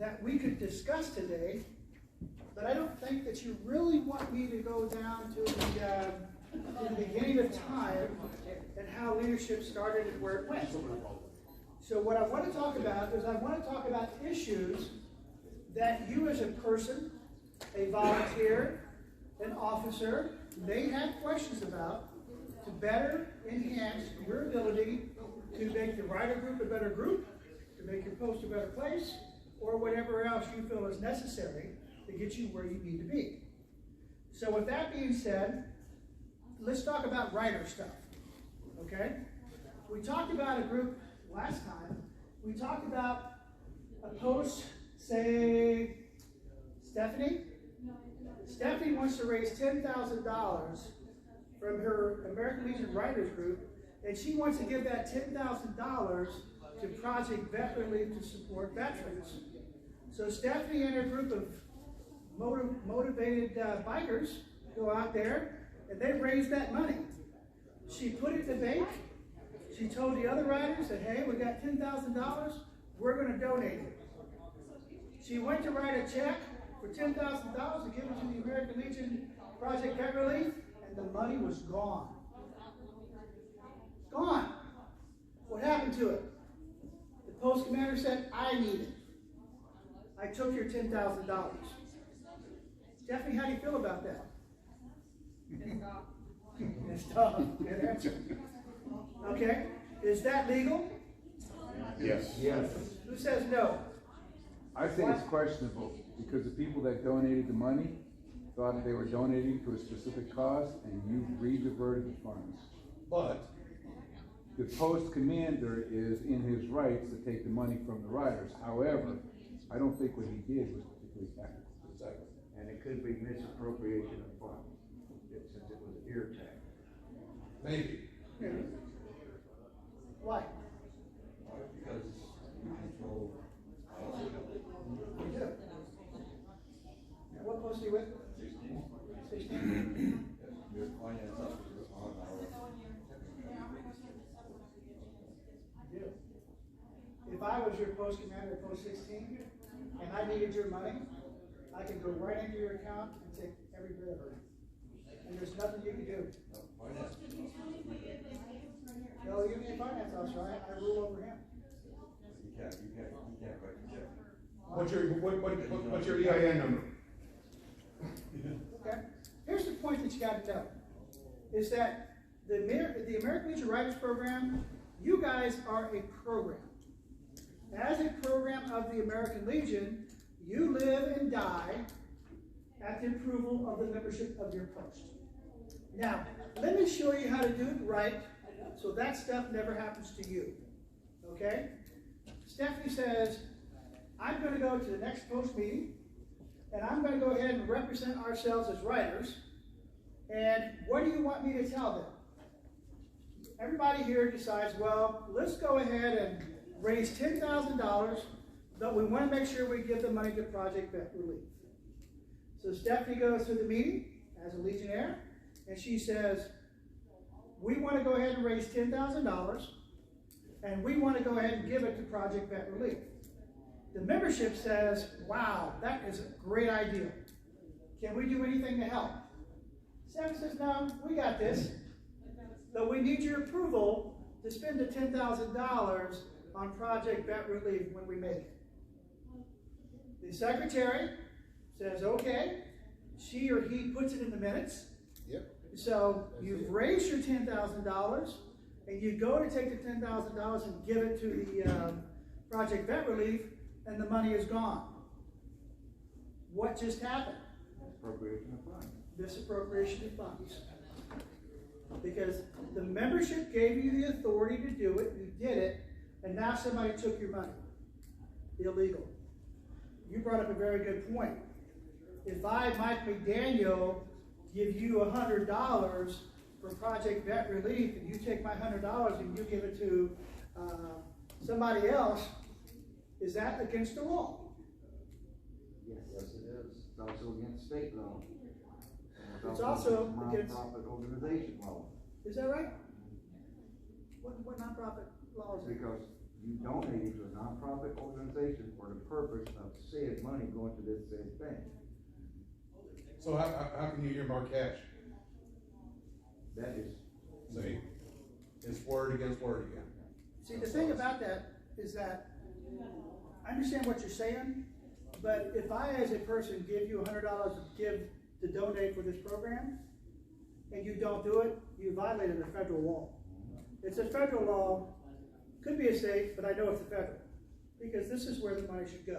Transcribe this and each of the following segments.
that we could discuss today, but I don't think that you really want me to go down to the beginning of time and how leadership started and where it went. So what I want to talk about is I want to talk about issues that you as a person, a volunteer, an officer, may have questions about to better enhance your ability to make the rider group a better group, to make your post a better place, or whatever else you feel is necessary to get you where you need to be. So with that being said, let's talk about rider stuff, okay? We talked about a group last time. We talked about a post, say, Stephanie. Stephanie wants to raise $10,000 from her American Legion Riders group, and she wants to give that $10,000 to Project Vet Relief to support veterans. So Stephanie and her group of motivated bikers go out there, and they raise that money. She put it in the bank. She told the other riders that, hey, we got $10,000, we're going to donate it. She went to write a check for $10,000 to give it to the American Legion Project Vet Relief, and the money was gone. Gone. What happened to it? The post commander said, I need it. I took your $10,000. Stephanie, how do you feel about that? Pissed off. Good answer. Okay. Is that legal? Yes. Yes. Who says no? I think it's questionable because the people that donated the money thought they were donating to a specific cause, and you re-diverted the funds. But The post commander is in his rights to take the money from the riders. However, I don't think what he did was particularly tactical. exactly. And it could be misappropriation of funds, since it was ear tag. Maybe. Why? Because you control. You do. And what post are you with? 16. Your finance officer on our. You do. If I was your post commander at post 16 and I needed your money, I could go right into your account and take every bit of it. And there's nothing you can do. Finance. No, you need a finance officer. I rule over him. You can't write a check. What's your EIN number? Okay. Here's the point that you got to know: is that the American Legion Riders Program, you guys are a program. As a program of the American Legion, you live and die at the approval of the membership of your post. Now, let me show you how to do it right, so that stuff never happens to you. Okay? Stephanie says, I'm going to go to the next post meeting, and I'm going to go ahead and represent ourselves as writers. And what do you want me to tell them? Everybody here decides, well, let's go ahead and raise $10,000, but we want to make sure we give the money to Project Vet Relief. So Stephanie goes to the meeting as a Legionnaire, and she says, we want to go ahead and raise $10,000, and we want to go ahead and give it to Project Vet Relief. The membership says, wow, that is a great idea. Can we do anything to help? Stephanie says, no, we got this, but we need your approval to spend the $10,000 on Project Vet Relief when we make it. The secretary says, okay. She or he puts it in the minutes. Yep. So you've raised your $10,000, and you go to take the $10,000 and give it to the Project Vet Relief, and the money is gone. What just happened? Appropriation of funds. Misappropriation of funds. Because the membership gave you the authority to do it, you did it, and now somebody took your money. Illegal. You brought up a very good point. If I, Mike McDaniel, give you $100 for Project Vet Relief, and you take my $100 and you give it to somebody else, is that against the law? Yes, it is. It's also against state law. And It's also against nonprofit organization law. Is that right? What nonprofit law is it? Because you donated to a nonprofit organization for the purpose of said money going to this said thing. So how can you earmark cash? That is, See, it's word against word again. See, the thing about that is that I understand what you're saying, but if I, as a person, give you $100 to donate for this program, and you don't do it, you violated a federal law. It's a federal law, could be a state, but I know it's a federal, because this is where the money should go.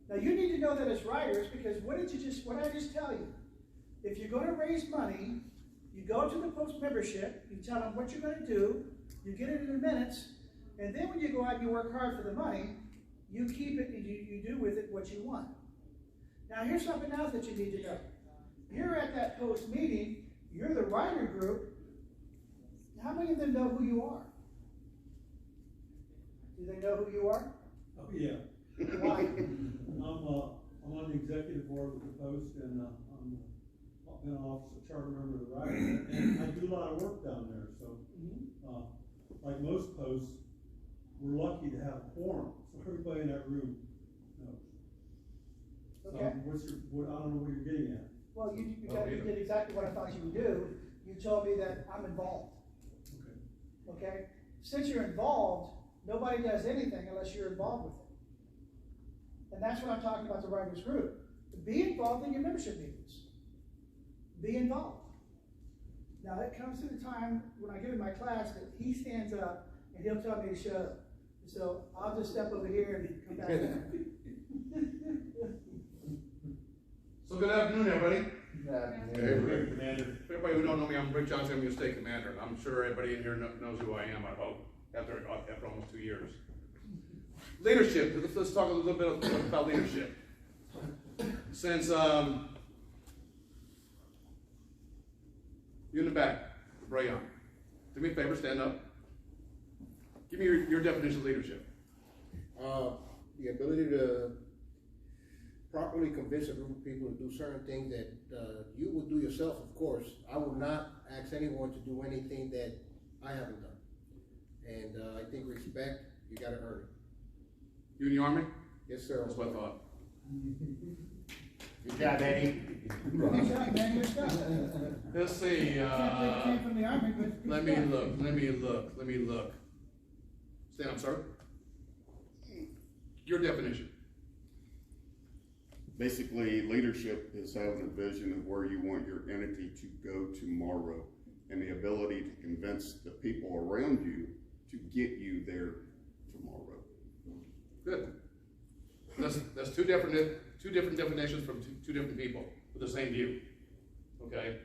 Now you need to know that as writers, because what did I just tell you? If you're going to raise money, you go to the post membership, you tell them what you're going to do, you get it in the minutes, and then when you go out and you work hard for the money, you keep it and you do with it what you want. Now here's something else that you need to know. You're at that post meeting, you're the writer group. How many of them know who you are? Do they know who you are? Oh, yeah. Why? I'm on the executive board with the Post, and I've been an officer, charter member of the writers, and I do a lot of work down there, so, like most posts, we're lucky to have a quorum, so everybody in that room knows. Okay. I don't know what you're getting at. Well, you did exactly what I thought you would do. You told me that I'm involved. Okay. Okay? Since you're involved, nobody does anything unless you're involved with it. And that's what I'm talking about the writers group. Be involved in your membership meetings. Be involved. Now it comes to the time when I give him my class that he stands up and he'll tell me to shut up. So I'll just step over here and come back there. So good afternoon, everybody. that, Commander. For everybody who don't know me, I'm Rick Johnson, I'm your state commander. I'm sure everybody in here knows who I am, I hope, after almost 2 years. Leadership, let's talk a little bit about leadership. Since, you in the back, Rayon, do me a favor, stand up. Give me your definition of leadership. The ability to properly convince a group of people to do certain things that you would do yourself, of course. I will not ask anyone to do anything that I haven't done. And I think respect, you gotta earn it. You in the Army? Yes, sir. That's what I thought. good job, Eddie. Good job, man. Good stuff. Let's see, Can't believe you came from the Army, but good let me stuff. look. Stand up, sir. Your definition. Basically, leadership is having a vision of where you want your entity to go tomorrow and the ability to convince the people around you to get you there tomorrow. Good. That's two different definitions from two different people with the same view. Okay?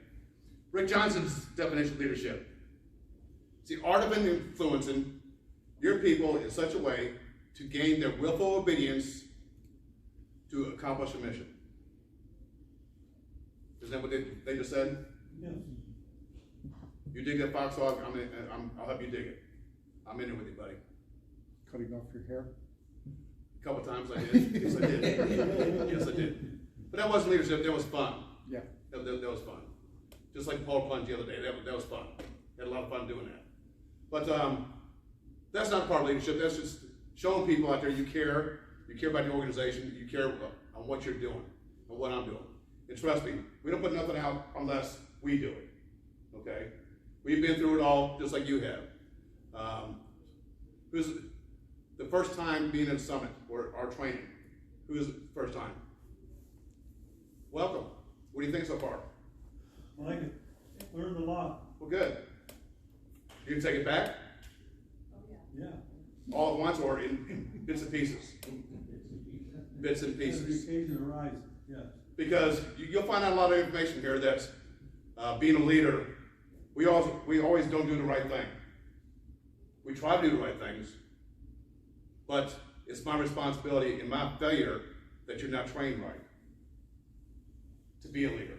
Rick Johnson's definition of leadership. It's the art of influencing your people in such a way to gain their willful obedience to accomplish a mission. Isn't that what they just said? Yes. You dig that foxhole, I'll help you dig it. I'm in it with you, buddy. Cutting off your hair? A couple times I did. Yes, I did. Yes, I did. But that wasn't leadership. That was fun. Yeah. That was fun. Just like Paul plunged the other day. That was fun. Had a lot of fun doing that. But that's not part of leadership. That's just showing people out there you care. You care about the organization. You care on what you're doing and what I'm doing. And trust me, we don't put nothing out unless we do it. Okay? We've been through it all just like you have. Who's the first time being at a summit or our training? Who is the first time? Welcome. What do you think so far? I like it. Learned a lot. Well, good. You can take it back Yeah. all at once or in bits and pieces. Bits and As the pieces. occasion arises, yes. Because you'll find out a lot of information here that's being a leader, we always don't do the right thing. We try to do the right things, but it's my responsibility and my failure that you're not trained right to be a leader.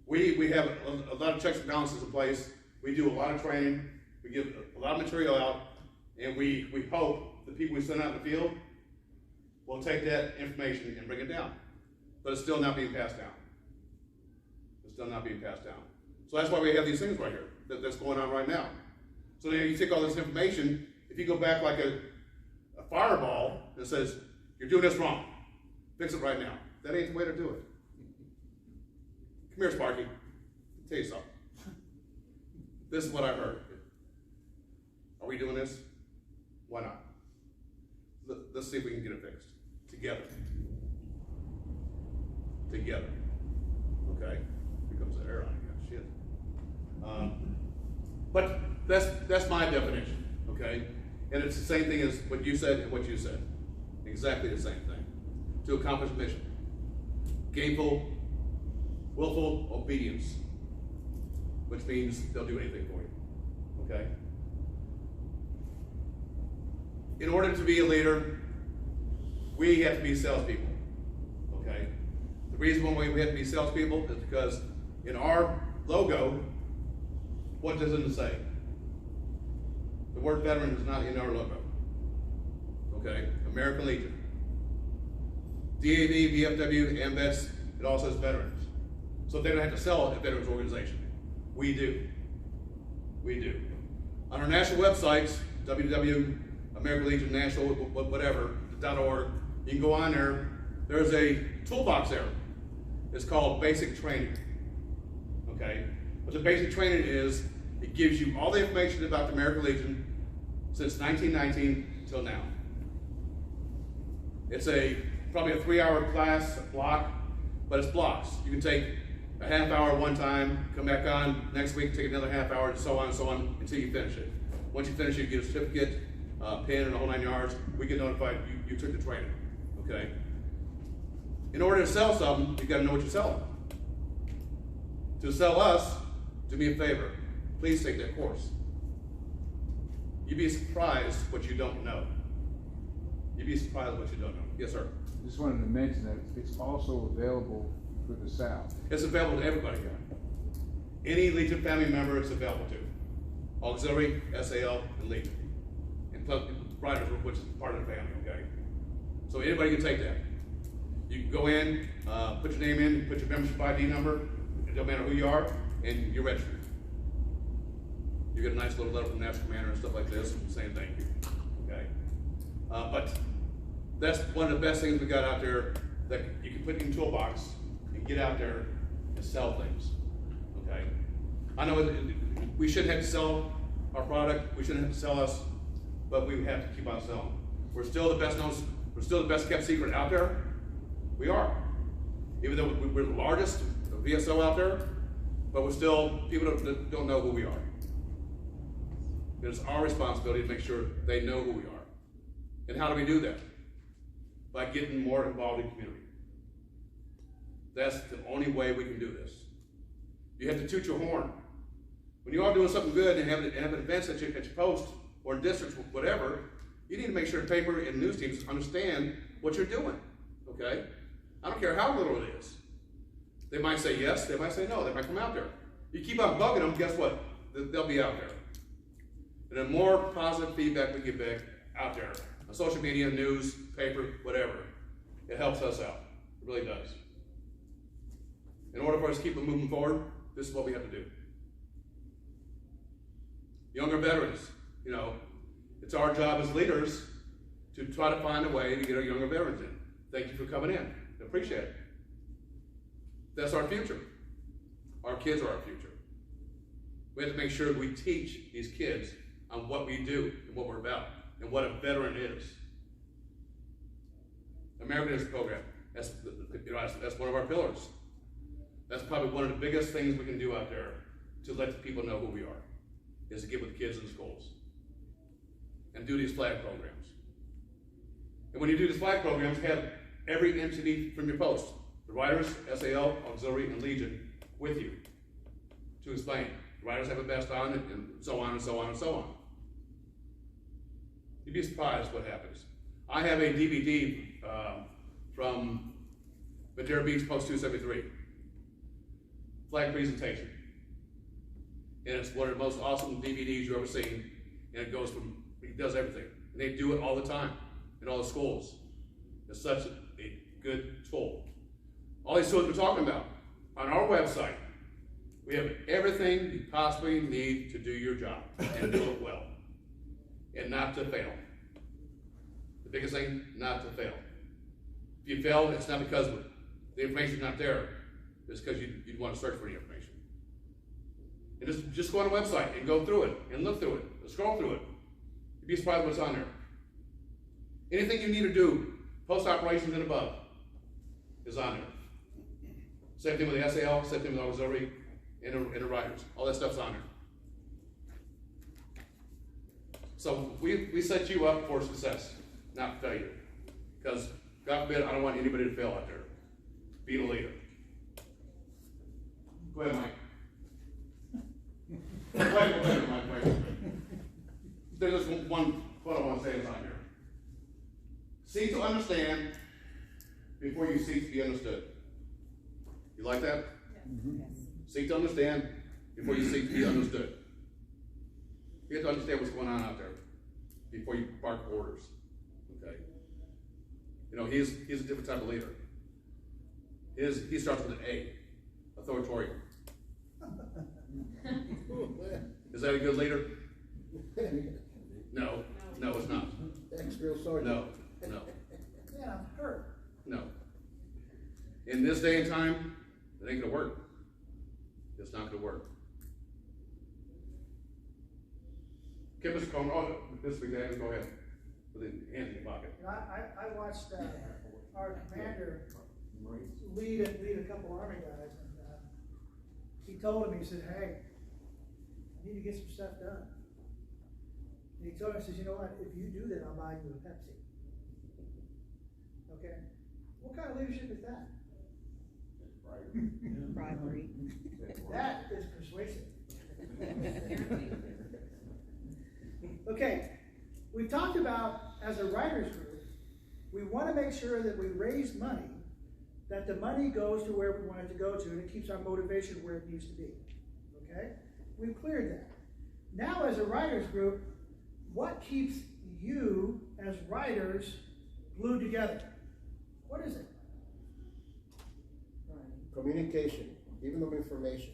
We have a lot of checks and balances in place. We do a lot of training. We give a lot of material out, and we hope the people we send out in the field will take that information and bring it down. But it's still not being passed down. It's still not being passed down. So that's why we have these things right here that's going on right now. So then you take all this information if you go back like a fireball that says, you're doing this wrong, fix it right now. That ain't the way to do it. Come here, Sparky. I'll tell you something. This is what I heard. Are we doing this? Why not? Let's see if we can get it fixed. Together. Together. Okay? Here comes the airline again. Shit. But that's my definition. Okay? And it's the same thing as what you said and what you said. Exactly the same thing. To accomplish mission. Gainful, willful obedience. Which means they'll do anything for you. Okay? In order to be a leader, we have to be salespeople. Okay? The reason why we have to be salespeople is because in our logo, what does it say? The word veteran is not in our logo. Okay? American Legion. DAV, VFW, AMVETS, it all says veterans. So they don't have to sell a veterans organization. We do. We do. On our national websites, American Legion National, whatever, .org, you can go on there. There's a toolbox there. It's called basic training. Okay? What the basic training is, it gives you all the information about the American Legion since 1919 till now. It's probably a 3-hour class block, but it's blocks. You can take a half hour one time, come back on next week, take another half hour, and so on until you finish it. Once you finish it, you get a certificate, pin, and the whole 9 yards. We get notified you took the training. Okay? In order to sell something, you got to know what you're selling. To sell us, do me a favor. Please take that course. You'd be surprised what you don't know. You'd be surprised what you don't know. Yes, sir. Just wanted to mention that it's also available for the South. It's available to everybody here. Any Legion family member it's available to. Auxiliary, SAL, and Legion. And plus Riders, which is part of the family, okay? So anybody can take that. You can go in, put your name in, put your membership ID number, it don't matter who you are, and you're registered. You get a nice little letter from the National Commander and stuff like this, saying thank you, okay? But that's one of the best things we got out there that you can put in your toolbox and get out there and sell things, okay? I know we shouldn't have to sell our product, we shouldn't have to sell us, but we have to keep on selling. We're still the best known, we're still the best kept secret out there. We are. Even though we're the largest VSO out there, but we're still, people don't know who we are. It's our responsibility to make sure they know who we are. And how do we do that? By getting more involved in the community. That's the only way we can do this. You have to toot your horn. When you are doing something good and have events at your post or in districts, whatever, you need to make sure the paper and news teams understand what you're doing, okay? I don't care how little it is. They might say yes, they might say no, they might come out there. You keep on bugging them, guess what? They'll be out there. And the more positive feedback we get back out there, on social media, news, paper, whatever, it helps us out. It really does. In order for us to keep it moving forward, this is what we have to do. Younger veterans, you know, it's our job as leaders to try to find a way to get our younger veterans in. Thank you for coming in. I appreciate it. That's our future. Our kids are our future. We have to make sure we teach these kids on what we do and what we're about and what a veteran is. American Legion Program, that's one of our pillars. That's probably one of the biggest things we can do out there to let the people know who we are, is to get with the kids in the schools and do these flag programs. And when you do these flag programs, have every entity from your post, the Riders, SAL, Auxiliary, and Legion, with you to explain. The Riders have a vest on, and so on and so on and so on. You'd be surprised what happens. I have a DVD from Madera Beach Post 273, flag presentation. And it's one of the most awesome DVDs you've ever seen. And it does everything. And they do it all the time in all the schools. It's such a good tool. All these tools we're talking about, on our website, we have everything you possibly need to do your job and do it well. and not to fail. The biggest thing, not to fail. If you fail, it's not because the information's not there. It's because you'd want to search for the information. And just go on the website and go through it and look through it, and scroll through it. You'd be surprised what's on there. Anything you need to do, post operations and above, is on there. Same thing with the SAL, same thing with auxiliary and the riders. All that stuff's on there. So we set you up for success, not failure. Because God forbid, I don't want anybody to fail out there. Being a leader. Go ahead, Mike. Wait. There's just one what I want to say is on here. Seek to understand before you seek to be understood. You like that? Yes. Seek to understand before you seek to be understood. You have to understand what's going on out there before you bark orders. Okay. You know, he's a different type of leader. He starts with an A, authoritarian. Is that a good leader? No, it's not. Ex-drill sergeant. No. Yeah, I'm hurt. No. In this day and time, it ain't gonna work. It's not gonna work. Okay, Mr. Coleman, this McDaniel, go ahead. With the hands in your pocket. You know, I watched our commander lead a couple Army guys, and he told him, he said, hey, I need to get some stuff done. And he told him, he says, you know what, if you do that, I'll buy you a Pepsi. Okay? What kind of leadership is that? Bribery. That is persuasive. Okay, we talked about, as a writers group, we want to make sure that we raise money, that the money goes to where we want it to go to, and it keeps our motivation where it needs to be. Okay? We've cleared that. Now, as a writers group, what keeps you, as writers, glued together? What is it? Communication, giving them information.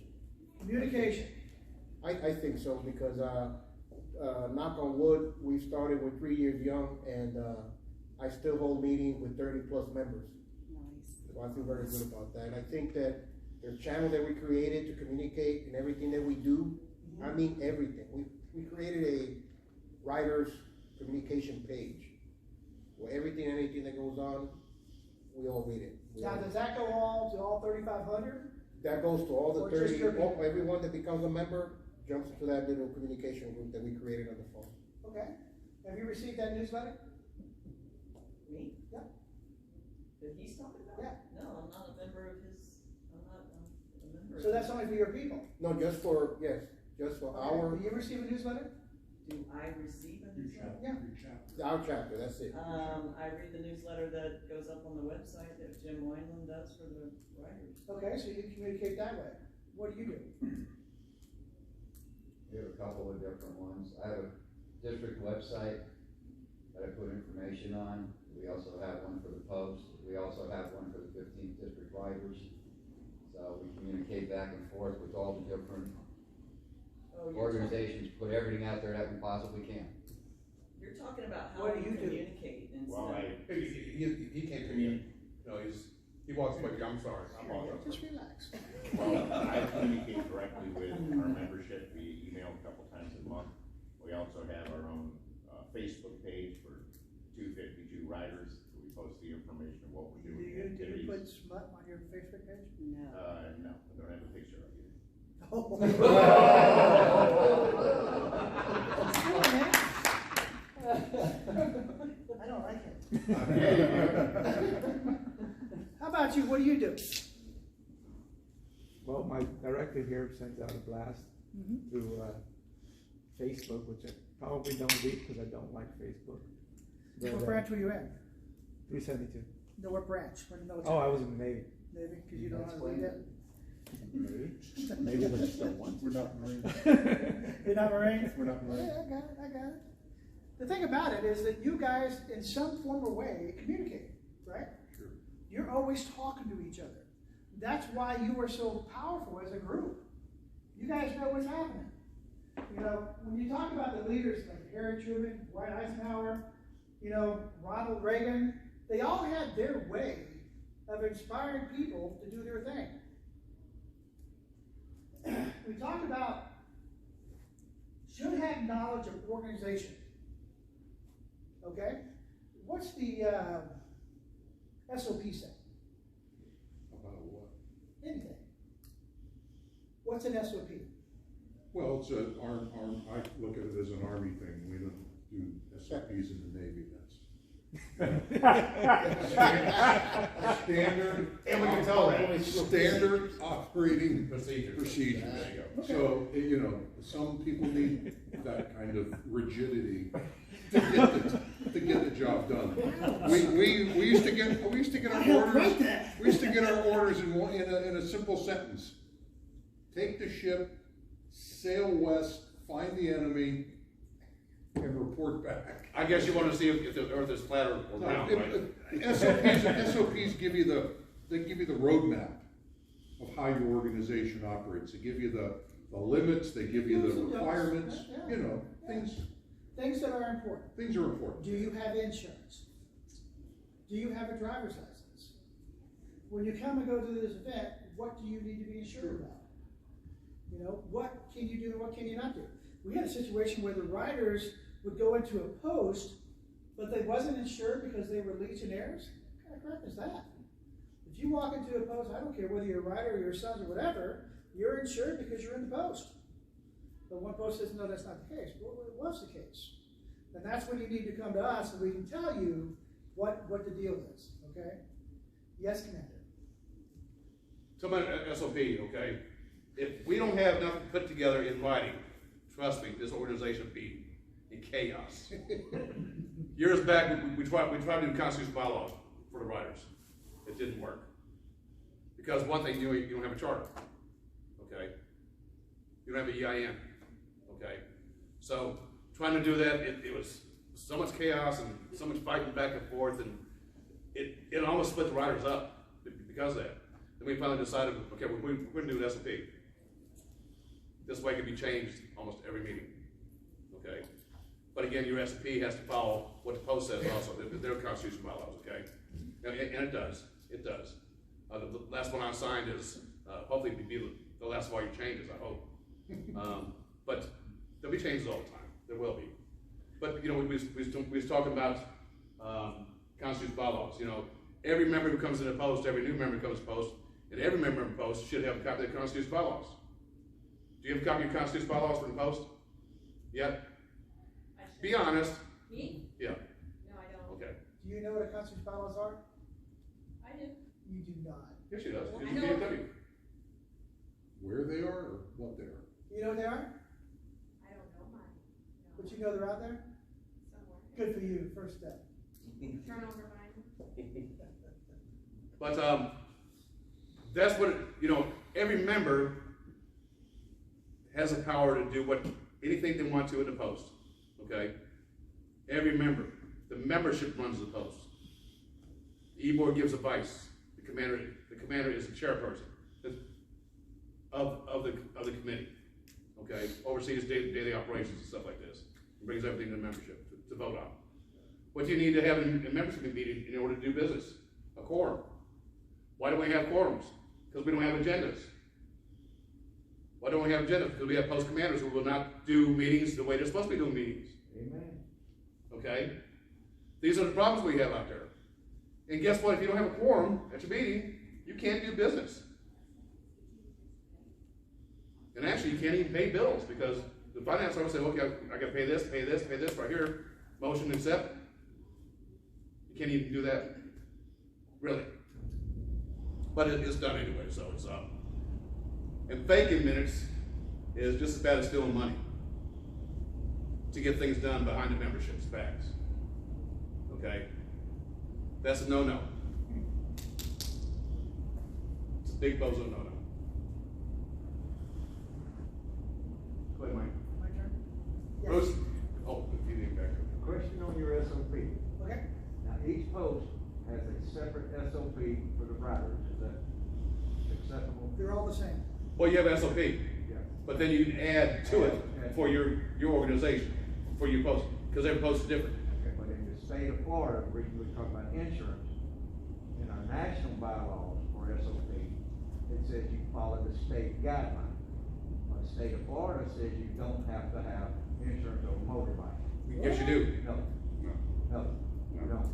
Communication. I think so, because knock on wood, we started with 3 years young, and I still hold meetings with 30+ members. Nice. So I feel very good about that. And I think that the channel that we created to communicate and everything that we do, I mean everything. We created a writer's communication page where everything, anything that goes on, we all read it. Now, does that go all to all 3,500? That goes to all the Or just 30, your people? everyone that becomes a member jumps into that little communication group that we created on the phone. Okay. Have you received that newsletter? Me? Yeah. That he's talking about? Yeah. No, I'm not a member of his, I'm not a member. So that's only for your people? No, just for our, Do you receive a newsletter? Do I receive a newsletter? Yeah. our chapter, that's it. I read the newsletter that goes up on the website that Jim Wineland does for the writers. Okay, so you communicate that way. What do you do? We have a couple of different ones. I have a district website that I put information on. We also have one for the Post. We also have one for the 15th District Writers. So we communicate back and forth with all the different organizations, put everything out there that we possibly can. You're talking about how What do we you do? communicate and Well, stuff. he can't communicate. No, he walks away. I'm sorry. I'm all over. Just relax. Well, I communicate directly with our membership via email a couple times a month. We also have our own Facebook page for 252 riders. We post the information of what we're doing. Do you put smut on your Facebook page? No. No, I don't have a picture of you. Oh. I don't like it. How about you? What do you do? Well, my director here sends out a blast through Facebook, which I probably don't read because I don't like Facebook. But, What branch were you in? 372. No, what branch? What military? Oh, I was in the Navy. Maybe, because you don't know how to read it. Maybe. Maybe I just don't want to. We're not Marines. You're not Marine? We're not Marines. Yeah, I got it. The thing about it is that you guys, in some form or way, communicate, right? Sure. You're always talking to each other. That's why you are so powerful as a group. You guys know what's happening. You know, when you talk about the leaders like Harry Truman, Dwight Eisenhower, you know, Ronald Reagan, they all had their way of inspiring people to do their thing. We talk about should have knowledge of organization. Okay? What's the SOP say? About what? Anything. What's an SOP? Well, it's an I look at it as an Army thing. We don't do SOPs in the Navy. Standard. And we can tell that. Standard operating Procedure. procedure. There you go. So, you know, some people need that kind of rigidity to get the job done. We used to get our orders. We used to get our orders in a simple sentence. Take the ship, sail west, find the enemy, and report back. I guess you want to see if the earth is flat or round, right? SOPs give you the roadmap of how your organization operates. They give you the limits, they give you the requirements, you know, Things that are important. things are important. Do you have insurance? Do you have a driver's license? When you come and go to this event, what do you need to be insured about? You know, what can you do and what can you not do? We had a situation where the riders would go into a post, but they wasn't insured because they were legionnaires. What kind of crap is that? If you walk into a post, I don't care whether you're a rider or your sons or whatever, you're insured because you're in the post. But one post says, no, that's not the case. Well, it was the case. And that's when you need to come to us and we can tell you what the deal is, okay? Yes, Commander. So about SOP, okay? If we don't have nothing put together in writing, trust me, this organization would be in chaos. Years back, we tried to do constitutional bylaws for the riders. It didn't work. Because one thing, you don't have a charter, okay? You don't have an EIN, okay? So trying to do that, it was so much chaos and so much fighting back and forth, and it almost split the riders up because of that. Then we finally decided, okay, we're going to do an SOP. This way it can be changed almost every meeting, okay? But again, your SOP has to follow what the post says also, their constitutional bylaws, okay? And it does. The last one I signed is hopefully be the last of all your changes, I hope. But there'll be changes all the time. There will be. But you know, we was talking about constitutional bylaws. You know, every member who comes in a post, every new member who comes to post, and every member in post should have a copy of the constitutional bylaws. Do you have a copy of your constitutional bylaws for the post? Yet? Be honest. Me? Yeah. No, I don't. Okay. Do you know what a constitutional bylaws are? I do. You do not. Yes, she does. I She's a know. BMW. Where they are or what they are. You know what they are? I don't know mine. No. But you know they're out there? Somewhere. Good for you, first step. Turn over mine. But that's what, you know, every member has the power to do anything they want to in the post, okay? Every member. The membership runs the post. The E-board gives advice. The commander is the chairperson of the committee, okay? Oversees daily operations and stuff like this. And brings everything to the membership to vote on. What do you need to have in a membership meeting in order to do business? A quorum. Why do we have quorums? Because we don't have agendas. Why don't we have agendas? Because we have post commanders who will not do meetings the way they're supposed to be doing meetings. Amen. Okay? These are the problems we have out there. And guess what? If you don't have a quorum at your meeting, you can't do business. And actually, you can't even pay bills because the finance officer will say, okay, I got to pay this right here. Motion to accept. You can't even do that. Really. But it's done anyway, so it's up. And faking minutes is just as bad as stealing money to get things done behind the membership's backs. Okay? That's a no-no. It's a big bozo no-no. Go ahead, Mike. My turn? Yes. Bruce? Oh, you didn't back up. Question on your SOP. Okay. Now, each post has a separate SOP for the riders. Is that acceptable? They're all the same. Well, you have SOP, Yeah. but then you can add to it. for your organization, for your post, because every post is different. Okay, but in the state of Florida, we talk about insurance, in our national bylaws for SOP, it says you follow the state guideline. The state of Florida says you don't have to have insurance on a motorbike. Yes, you do. No, no, you don't.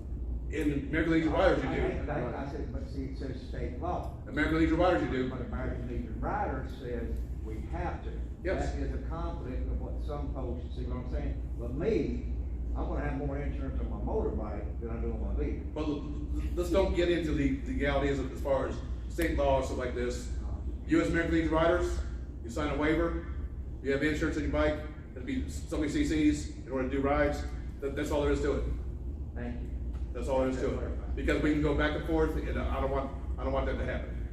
In American Legion of Riders, you do. I said, but see, it says state law. American Legion of Riders, you do. But American Legion of Riders says we have to. Yes. That is a conflict of what some folks, see what I'm saying? But me, I'm gonna have more insurance on my motorbike than I do on my vehicle. But let's don't get into the legalities as far as state law and stuff like this. You as American Legion of Riders, you sign a waiver, you have insurance on your bike, it'll be so many CCs in order to do rides. That's all there is to it. Thank you. That's all there is to it. Because we can go back and forth, and I don't want that to happen.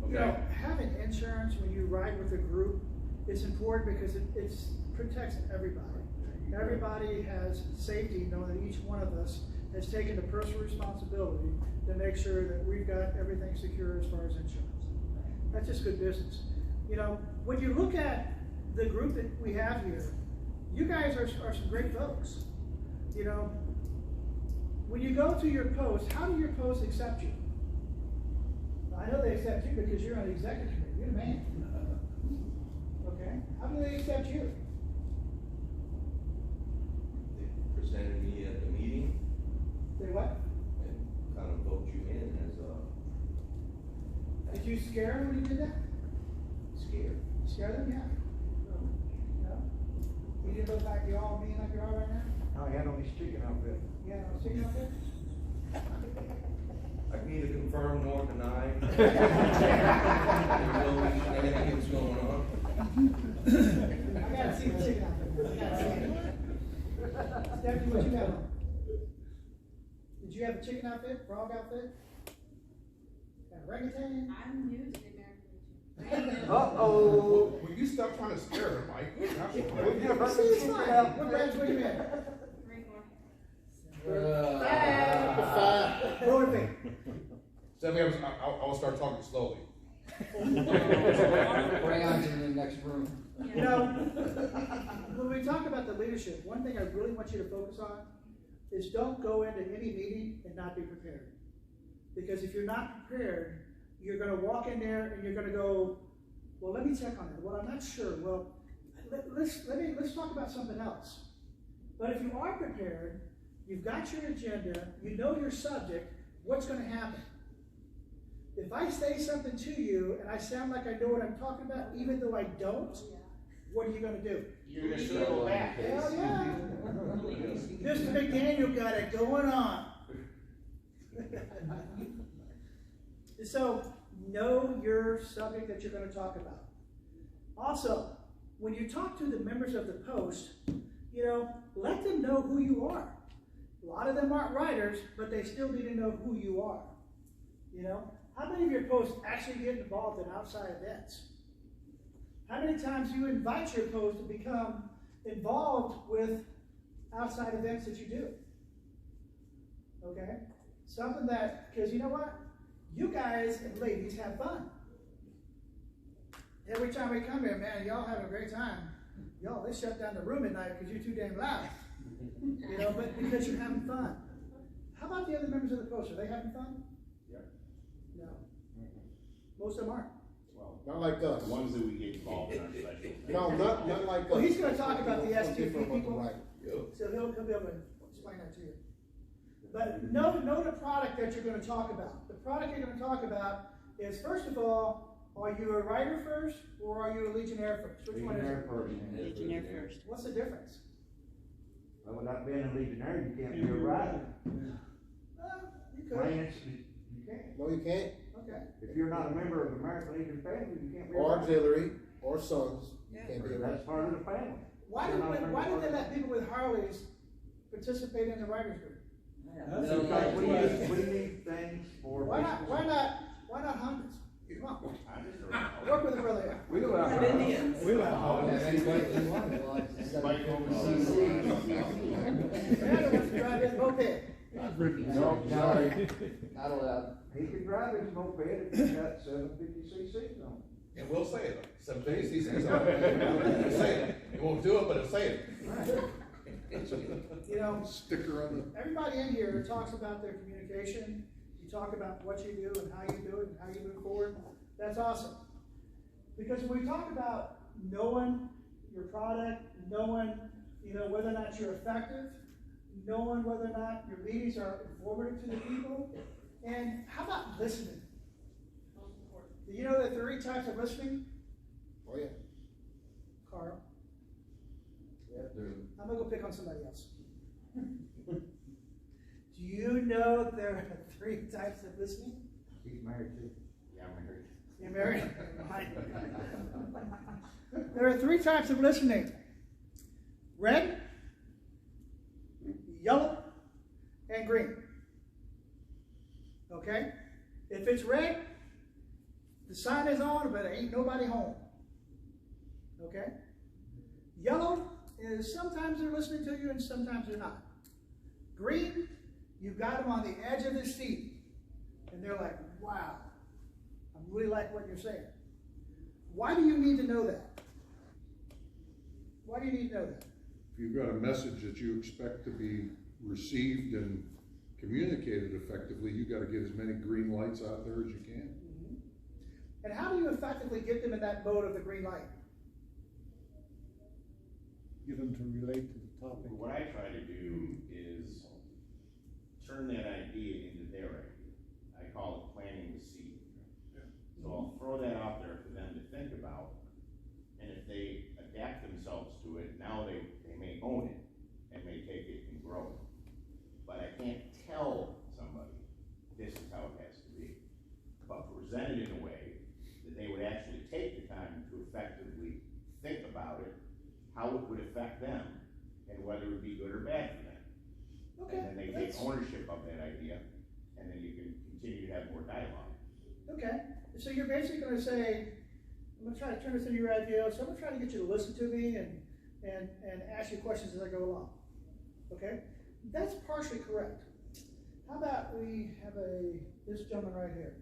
Okay? You know, having insurance when you ride with a group is important because it protects everybody. Everybody has safety, knowing that each one of us has taken the personal responsibility to make sure that we've got everything secure as far as insurance. That's just good business. You know, when you look at the group that we have here, you guys are some great folks. You know, when you go to your post, how do your posts accept you? I know they accept you because you're on the executive committee. You're the man. Okay? How do they accept you? They presented me at the meeting They what? and kind of vote you in as Did you scare them when you did that? scared. Scare them? Yeah. No? You didn't look like you're all being like you are right now? Oh, he had on his chicken outfit. Yeah, I was thinking of it. I can neither confirm nor deny. There's no shenanigans going on. I gotta see the chicken outfit. I gotta see it. Stephanie, what you have on? Did you have a chicken outfit, frog outfit? Got a orangutan? I'm new to the American Legion. Uh-oh. Will you stop trying to scare her, Mike? We'll give her See, some it's chicken fine. out. What branch were you in? Marine Corps. Roller thing. Stephanie, I will start talking slowly. Crayons in the next room. You know, when we talk about the leadership, one thing I really want you to focus on is don't go into any meeting and not be prepared. Because if you're not prepared, you're going to walk in there and you're going to go, well, let me check on it. Well, I'm not sure. Well, let's talk about something else. But if you are prepared, you've got your agenda, you know your subject, what's going to happen? If I say something to you and I sound like I know what I'm talking about, even though I don't, what are you going to do? You're gonna circle back. Hell yeah. Mr. McDaniel got it going on. So, know your subject that you're going to talk about. Also, when you talk to the members of the post, you know, let them know who you are. A lot of them aren't writers, but they still need to know who you are. You know, how many of your posts actually get involved in outside events? How many times do you invite your post to become involved with outside events that you do? Okay? Something that, because you know what? You guys and ladies have fun. Every time we come here, man, y'all have a great time. Y'all, they shut down the room at night because you're too damn loud. You know, but because you're having fun. How about the other members of the post? Are they having fun? Yeah. No. Most of them aren't. Well, Not like us. the ones that we get involved in are special. No, not like us. Well, he's going to talk about the Some STP different ones, people. right. So he'll be able to explain that to you. But know the product that you're going to talk about. The product you're going to talk about is, first of all, are you a writer first or are you a Legionnaire first? Which one is Legionnaire it? first. Legionnaire first. What's the difference? Well, without being a Legionnaire, you can't be a writer. Well, you could. Plain, you can't. No, you can't. Okay. If you're not a member of the American Legion family, you can't be a Or writer. auxiliary, or sons. You can't be a That's part of the family. Why did they let people with Harleys participate in the writers group? That's No, Because we likewise. need things for. Why not Hondas? Come on. Work with a brother here. We allow. Have Indians. We allow. Brandon wants to drive his moped. No, sorry. Not allowed. He can drive his moped if he's got 750cc on it. And we'll say it. Some days he says, we'll say it. He won't do it, but he'll say it. You know, Sticker on the. everybody in here talks about their communication. You talk about what you do and how you do it and how you move forward. That's awesome. Because when we talk about knowing your product, knowing, you know, whether or not you're effective, knowing whether or not your meetings are informative to the people, and how about listening? Do you know there are 3 types of listening? Oh, yeah. Carl? Yeah, there, I'm gonna go pick on somebody else. Do you know there are 3 types of listening? He's married too. yeah, I'm married. You're married? There are 3 types of listening. Red, yellow, and green. Okay? If it's red, the sign is on, but there ain't nobody home. Okay? Yellow is sometimes they're listening to you and sometimes they're not. Green, you've got them on the edge of their seat. And they're like, wow, I really like what you're saying. Why do you need to know that? Why do you need to know that? If you've got a message that you expect to be received and communicated effectively, you gotta get as many green lights out there as you can. And how do you effectively get them in that mode of the green light? Get them to relate to the topic. What I try to do is turn that idea into their idea. I call it planting the seed. So I'll throw that out there for them to think about, and if they adapt themselves to it, now they may own it and may take it and grow it. But I can't tell somebody this is how it has to be, but present it in a way that they would actually take the time to effectively think about it, how it would affect them, and whether it would be good or bad for them. Okay. And then they take ownership of that idea, and then you can continue to have more dialogue. Okay. So you're basically going to say, I'm going to try to turn this into your idea, so I'm going to try to get you to listen to me and ask you questions as I go along. Okay? That's partially correct. How about we have this gentleman right here.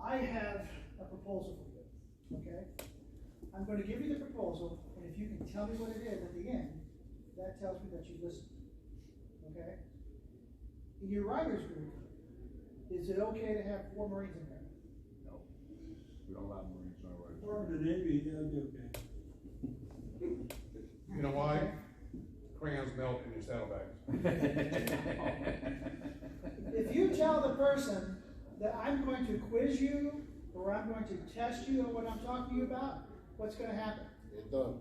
I have a proposal for you, okay? I'm going to give you the proposal, and if you can tell me what it is at the end, that tells me that you listened, okay? In your writers group, is it okay to have 4 Marines in there? No, we don't allow Marines in our right. Or the Navy, yeah, that'd be okay. You know why? Crayons melt in your saddlebags. If you tell the person that I'm going to quiz you, or I'm going to test you on what I'm talking to you about, what's going to happen? It's done.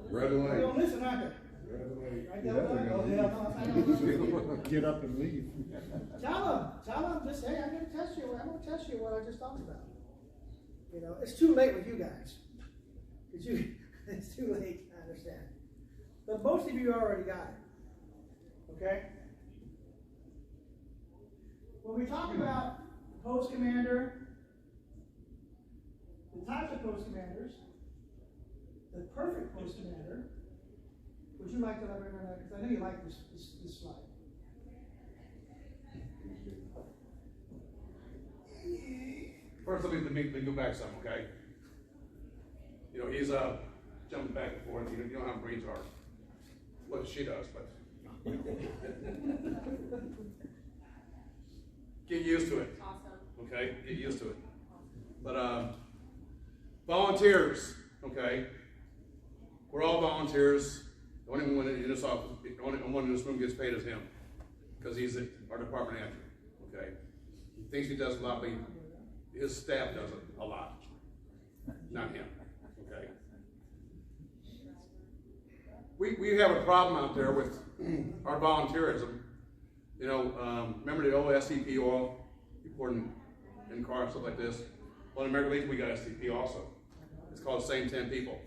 Red They light. don't listen, aren't they? Red light. Right, they'll Get up and leave. Tell them, just, hey, I'm going to test you what I just talked about. You know, it's too late with you guys. It's too late, I understand. But most of you already got it, okay? When we talk about post commander, the types of post commanders, the perfect post commander, would you like to elaborate on that? Because I know you like this slide. First, let me go back some, okay? You know, he's jumping back and forth. You know how Marines are. What she does, but get used to it. Awesome. Okay, get used to it. But volunteers, okay? We're all volunteers. The only one in this office, the only one in this room gets paid is him, because he's our department adjutant. Okay, he thinks he does a lot, but his staff does it a lot, not him. Okay. We have a problem out there with our volunteerism. You know, remember the old SCP oil reporting in cars and stuff like this? Well, in American Legion we got SCP also. It's called the same 10 people.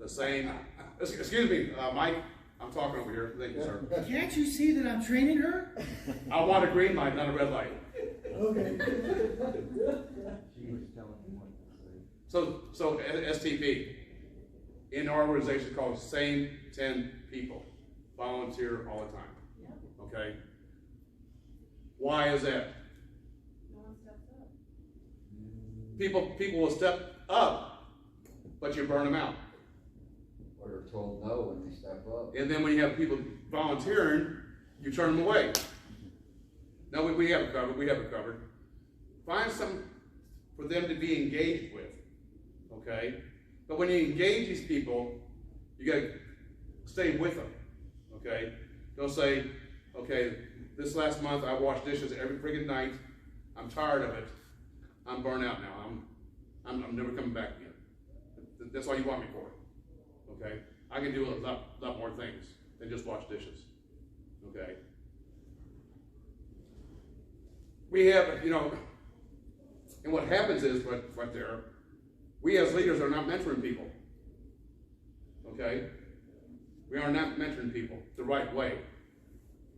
The same. Excuse me, Mike. I'm talking over here. Thank you, sir. Can't you see that I'm training her? I want a green light, not a red light. Okay. She was telling me what to say. So STP in our organization called same 10 people, volunteer all the time. Okay. Why is that? No one steps up. People will step up, but you burn them out. Or they're told no when they step up. And then when you have people volunteering, you turn them away. No, we have it covered. We have it covered. Find some for them to be engaged with, okay? But when you engage these people, you gotta stay with them, okay? Don't say, okay, this last month I washed dishes every friggin' night. I'm tired of it. I'm burnt out now. I'm never coming back again. That's all you want me for, okay? I can do a lot more things than just wash dishes, okay? We have, you know, and what happens is, right there, we as leaders are not mentoring people, okay? We are not mentoring people the right way,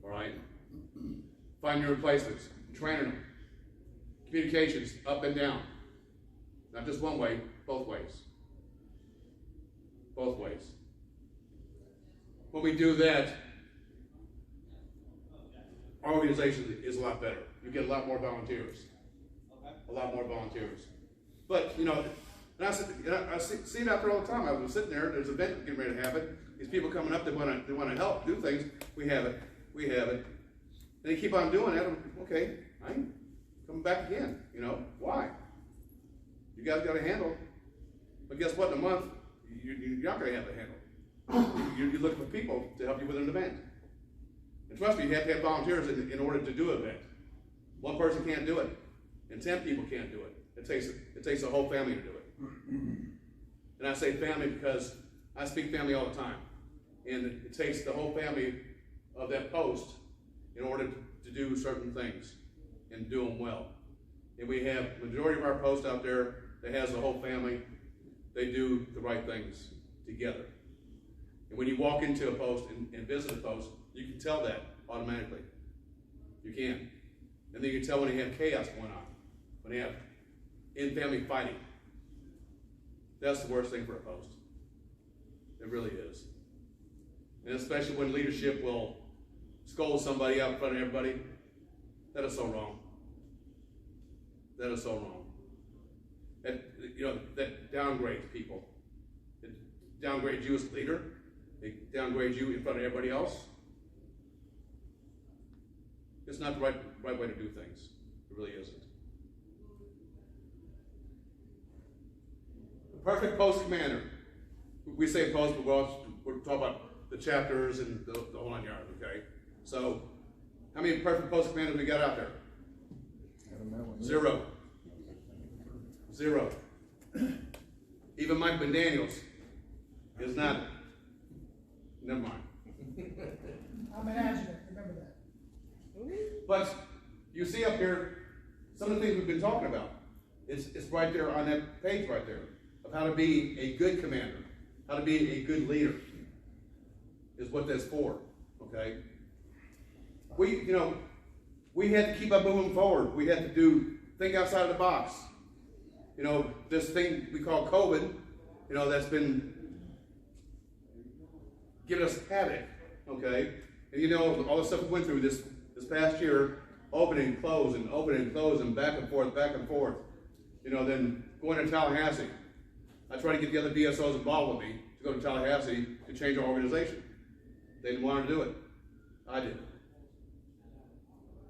all right? Find new replacements, training them. Communications, up and down. Not just one way, both ways. Both ways. When we do that, our organization is a lot better. You get a lot more volunteers. A lot more volunteers. But, you know, and I see it out there all the time. I was sitting there, there's an event getting ready to happen. These people coming up, they want to help do things. We have it. We have it. They keep on doing it. Okay, I ain't coming back again. You know, why? You guys got a handle. But guess what? In a month, you're not going to have a handle. You're looking for people to help you with an event. And trust me, you have to have volunteers in order to do an event. One person can't do it, and 10 people can't do it. It takes a whole family to do it. And I say family because I speak family all the time. And it takes the whole family of that post in order to do certain things and do them well. And we have the majority of our posts out there that has the whole family. They do the right things together. And when you walk into a post and visit a post, you can tell that automatically. You can. And then you can tell when you have chaos going on, when you have in-family fighting. That's the worst thing for a post. It really is. And especially when leadership will scold somebody out in front of everybody. That is so wrong. That is so wrong. That downgrades people. It downgrades you as a leader. It downgrades you in front of everybody else. It's not the right way to do things. It really isn't. The perfect post commander. We say post, but we're talking about the chapters and the whole 9 yards, okay? So, how many perfect post commanders we got out there? Zero. Even Mike McDaniel is not. Never mind. I'm an adjutant, remember that. But you see up here some of the things we've been talking about. It's right there on that page right there of how to be a good commander, how to be a good leader is what that's for, okay? We had to keep on moving forward. We had to think outside of the box. You know, this thing we call COVID, you know, that's been giving us havoc, okay? And you know, all the stuff we went through this past year, opening, closing, back and forth. You know, then going to Tallahassee. I tried to get the other DSOs involved with me to go to Tallahassee to change our organization. They didn't want to do it. I did.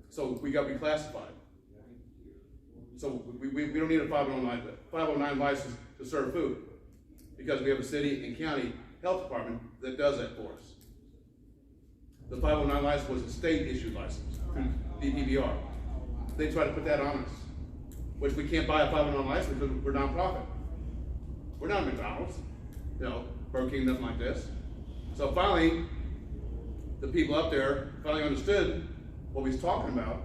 So we got reclassified. So we don't need a 509 license to serve food because we have a city and county health department that does that for us. The 509 license was a state issued license through DPBR. They tried to put that on us, which we can't buy a 509 license because we're nonprofit. We're not McDonald's, you know, Burger King, nothing like this. So finally, the people up there finally understood what we was talking about.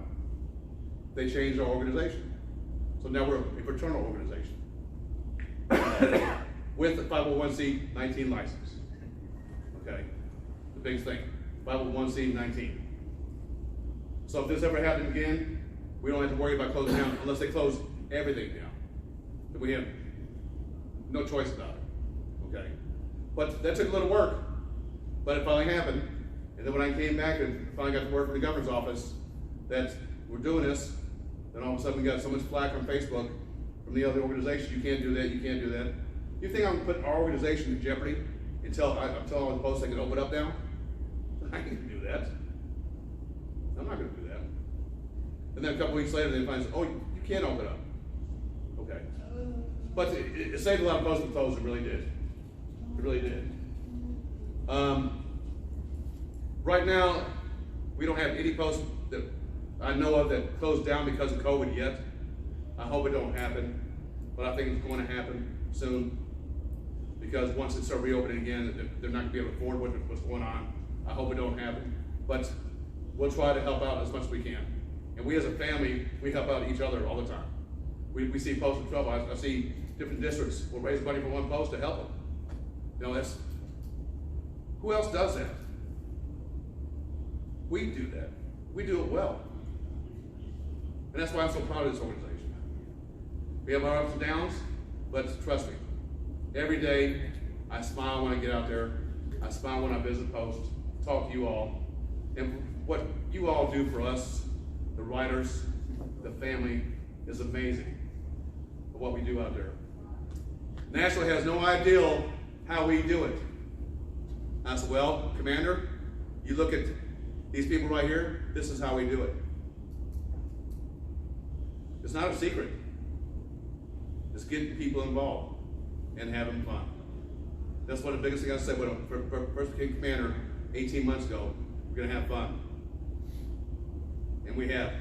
They changed our organization. So now we're a fraternal organization with the 501c19 license. Okay, the biggest thing, 501c19. So if this ever happens again, we don't have to worry about closing down unless they close everything down. Then we have no choice about it. Okay, but that took a little work, but it finally happened. And then when I came back and finally got to work for the governor's office, that we're doing this, then all of a sudden we got so much flack on Facebook from the other organizations, you can't do that, you can't do that. You think I'm gonna put our organization in jeopardy until all the posts I can open up now? I can't do that. I'm not gonna do that. And then a couple weeks later, they find, oh, you can't open up. Okay. But it saved a lot of postal posts, it really did. It really did. Right now, we don't have any posts that I know of that closed down because of COVID yet. I hope it don't happen, but I think it's going to happen soon. Because once it starts reopening again, they're not gonna be able to afford what's going on. I hope it don't happen. But we'll try to help out as much as we can. And we as a family, we help out each other all the time. We see posts in trouble. I see different districts will raise money for one post to help them. You know, who else does that? We do that. We do it well. And that's why I'm so proud of this organization. We have our ups and downs, but trust me, every day I smile when I get out there. I smile when I visit posts, talk to you all. And what you all do for us, the writers, the family, is amazing for what we do out there. Nashville has no idea how we do it. I said, well, Commander, you look at these people right here, this is how we do it. It's not a secret. It's getting people involved and having fun. That's one of the biggest things I said when I first became commander 18 months ago. We're gonna have fun. And we have.